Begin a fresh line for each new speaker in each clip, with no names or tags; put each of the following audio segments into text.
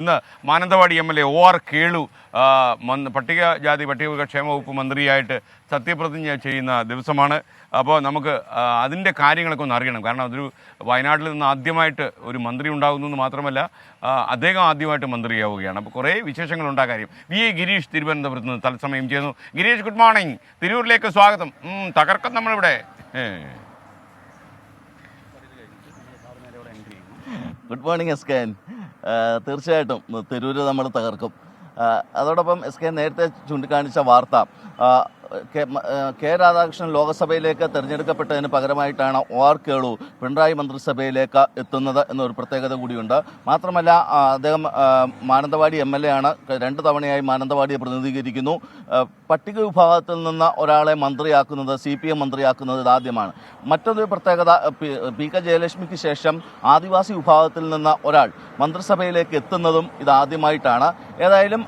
ഇന്ന് Mananthavady MLA OR Kelu പട്ടികജാതി പട്ടികവർഗ ക്ഷേമ വകുപ്പ് മന്ത്രിയായിട്ട് സത്യപ്രതിജ്ഞ ചെയ്യുന്ന ദിവസമാണ്. അപ്പോൾ നമുക്ക് അതിൻ്റെ കാര്യങ്ങളൊക്കെ ഒന്ന് അറിയണം. കാരണം അതൊരു വയനാട്ടിൽ നിന്ന് ആദ്യമായിട്ട് ഒരു മന്ത്രി ഉണ്ടാകുന്നു മാത്രമല്ല അദ്ദേഹം ആദ്യമായിട്ട് മന്ത്രിയാവുകയാണ്. അപ്പോൾ കുറേ വിശേഷങ്ങളുണ്ട് ആ കാര്യം. VA ഗിരീഷ് തിരുവനന്തപുരത്ത് നിന്ന് തത്സമയം ചെയ്യുന്നു. Girish, good morning. തിരൂരിലേക്ക് സ്വാഗതം. തകർക്കം നമ്മളിവിടെ.
Good morning SKN. തീർച്ചയായിട്ടും തിരൂര് നമ്മൾ തകർക്കും. അതോടൊപ്പം SKN നേരത്തെ ചൂണ്ടിക്കാണിച്ച വാർത്ത കെ രാധാകൃഷ്ണൻ ലോക്സഭയിലേക്ക് തിരഞ്ഞെടുക്കപ്പെട്ടതിന് പകരമായിട്ടാണ് OR കേളു പിണറായി മന്ത്രിസഭയിലേക്ക് എത്തുന്നത് എന്നൊരു പ്രത്യേകത കൂടിയുണ്ട്. മാത്രമല്ല അദ്ദേഹം മാനന്തവാടി MLA ആണ്. 2 തവണയായി മാനന്തവാടിയെ പ്രതിനിധീകരിക്കുന്നു. പട്ടിക വിഭാഗത്തിൽ നിന്ന് ഒരാളെ മന്ത്രിയാക്കുന്നത് CPM മന്ത്രിയാക്കുന്നത് ഇതാദ്യമാണ്. മറ്റൊരു പ്രത്യേകത PK ജയലക്ഷ്മിക്ക് ശേഷം ആദിവാസി വിഭാഗത്തിൽ നിന്ന് ഒരാൾ മന്ത്രിസഭയിലേക്ക് എത്തുന്നതും ഇതാദ്യമായിട്ടാണ്. ഏതായാലും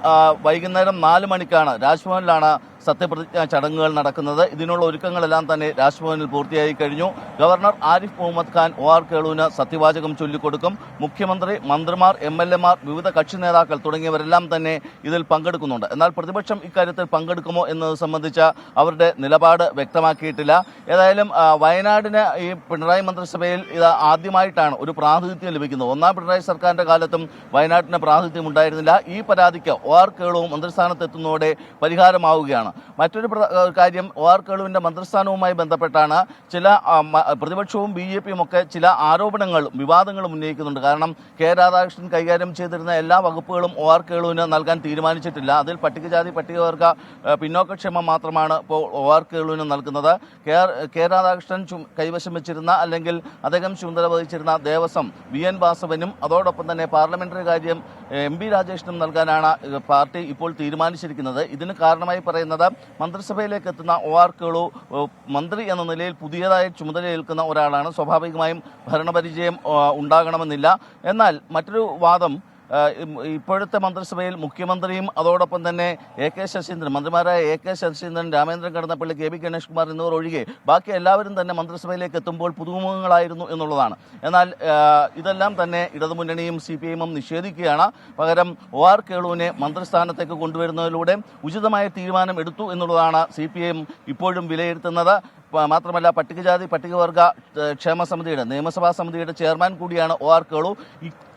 വൈകുന്നേരം 4 മണിക്കാണ് രാജ്ഭവനിലാണ് സത്യപ്രതിജ്ഞാ ചടങ്ങുകൾ നടക്കുന്നത്. ഇതിനുള്ള ഒരുക്കങ്ങളെല്ലാം തന്നെ രാജ്ഭവനിൽ പൂർത്തിയായി കഴിഞ്ഞു. ഗവർണർ ആരിഫ് മുഹമ്മദ് ഖാൻ OR കേളുവിന് സത്യവാചകം ചൊല്ലിക്കൊടുക്കും. മുഖ്യമന്ത്രി, മന്ത്രിമാർ, MLA മാർ, വിവിധ കക്ഷി നേതാക്കൾ തുടങ്ങിയവരെല്ലാം തന്നെ ഇതിൽ പങ്കെടുക്കുന്നുണ്ട്. എന്നാൽ പ്രതിപക്ഷം ഇക്കാര്യത്തിൽ പങ്കെടുക്കുമോ എന്നത് സംബന്ധിച്ച് അവരുടെ നിലപാട് വ്യക്തമാക്കിയിട്ടില്ല. ഏതായാലും വയനാടിന് ഈ പിണറായി മന്ത്രിസഭയിൽ ഇത് ആദ്യമായിട്ടാണ് ഒരു പ്രാതിനിധ്യം ലഭിക്കുന്നത്. 1ാം പിണറായി സർക്കാരിൻ്റെ കാലത്തും വയനാട്ടിന് പ്രാതിനിധ്യം ഉണ്ടായിരുന്നില്ല. ഈ പരാതിക്ക് OR കേളുവും മന്ത്രിസ്ഥാനത്തെത്തുന്നതോടെ പരിഹാരമാവുകയാണ്. മറ്റൊരു കാര്യം, OR കേളുവിൻ്റെ മന്ത്രിസ്ഥാനവുമായി ബന്ധപ്പെട്ടാണ് ചില പ്രതിപക്ഷവും BJPയും ഒക്കെ ചില ആരോപണങ്ങളും വിവാദങ്ങളും ഉന്നയിക്കുന്നുണ്ട്. കാരണം കെ രാധാകൃഷ്ണൻ കൈകാര്യം ചെയ്തിരുന്ന എല്ലാ വകുപ്പുകളും OR കേളുവിന് നൽകാൻ തീരുമാനിച്ചിട്ടില്ല. അതിൽ പട്ടികജാതി പട്ടികവർഗ പിന്നോക്കക്ഷേമം മാത്രമാണ് ഇപ്പോൾ OR കേളുവിന് നൽകുന്നത്. കെ രാധാകൃഷ്ണൻ കൈവശം വെച്ചിരുന്ന അല്ലെങ്കിൽ അദ്ദേഹം ചുമതല വഹിച്ചിരുന്ന ദേവസ്വം VN വാസവനും അതോടൊപ്പം തന്നെ പാർലമെന്ററി കാര്യം MP രാജേഷിനും നൽകാനാണ് പാർട്ടി ഇപ്പോൾ തീരുമാനിച്ചിരിക്കുന്നത്. ഇതിന് കാരണമായി പറയുന്നത് മന്ത്രിസഭയിലേക്ക് എത്തുന്ന OR കേളു മന്ത്രി എന്ന നിലയിൽ പുതിയതായി ചുമതലയേൽക്കുന്ന ഒരാളാണ്. സ്വാഭാവികമായും ഭരണപരിചയം ഉണ്ടാകണമെന്നില്ല. എന്നാൽ മറ്റൊരു വാദം, ഇപ്പോഴത്തെ മന്ത്രിസഭയിൽ മുഖ്യമന്ത്രിയും അതോടൊപ്പം തന്നെ AK ശശീന്ദ്രൻ, മന്ത്രിമാരായ AK ശശീന്ദ്രൻ, രാമേന്ദ്രൻ കടന്നപ്പള്ളി, KB ഗണേഷ് കുമാർ എന്നിവർ ഒഴികെ ബാക്കി എല്ലാവരും തന്നെ മന്ത്രിസഭയിലേക്ക് എത്തുമ്പോൾ പുതുമുഖങ്ങളായിരുന്നു എന്നുള്ളതാണ്. എന്നാൽ ഇതെല്ലാം തന്നെ ഇടതുമുന്നണിയും CPIM നിഷേധിക്കുകയാണ്. പകരം OR കേളുവിനെ മന്ത്രിസ്ഥാനത്തേക്ക് കൊണ്ടുവരുന്നതിലൂടെ ഉചിതമായ തീരുമാനം എടുത്തു എന്നുള്ളതാണ് CPIM ഇപ്പോഴും വിലയിരുത്തുന്നത്. മാത്രമല്ല പട്ടികജാതി പട്ടികവർഗ ക്ഷേമ സമിതിയുടെ നിയമസഭാ സമിതിയുടെ ചെയർമാൻ കൂടിയാണ് OR കേളു.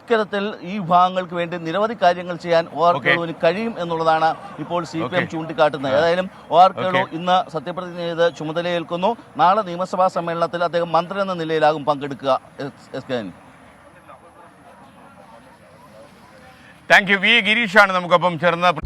ഇത്തരത്തിൽ ഈ വിഭാഗങ്ങൾക്ക് വേണ്ടി നിരവധി കാര്യങ്ങൾ ചെയ്യാൻ OR കേളുവിന് കഴിയും എന്നുള്ളതാണ് ഇപ്പോൾ CPIM ചൂണ്ടിക്കാട്ടുന്നത്. ഏതായാലും OR കേളു ഇന്ന് സത്യപ്രതിജ്ഞ ചെയ്ത് ചുമതലയേൽക്കുന്നു. നാളെ നിയമസഭാ സമ്മേളനത്തിൽ അദ്ദേഹം മന്ത്രി എന്ന നിലയിലാകും പങ്കെടുക്കുക.
Thank you. VA ഗിരീഷാണ് നമുക്കൊപ്പം ചേർന്ന്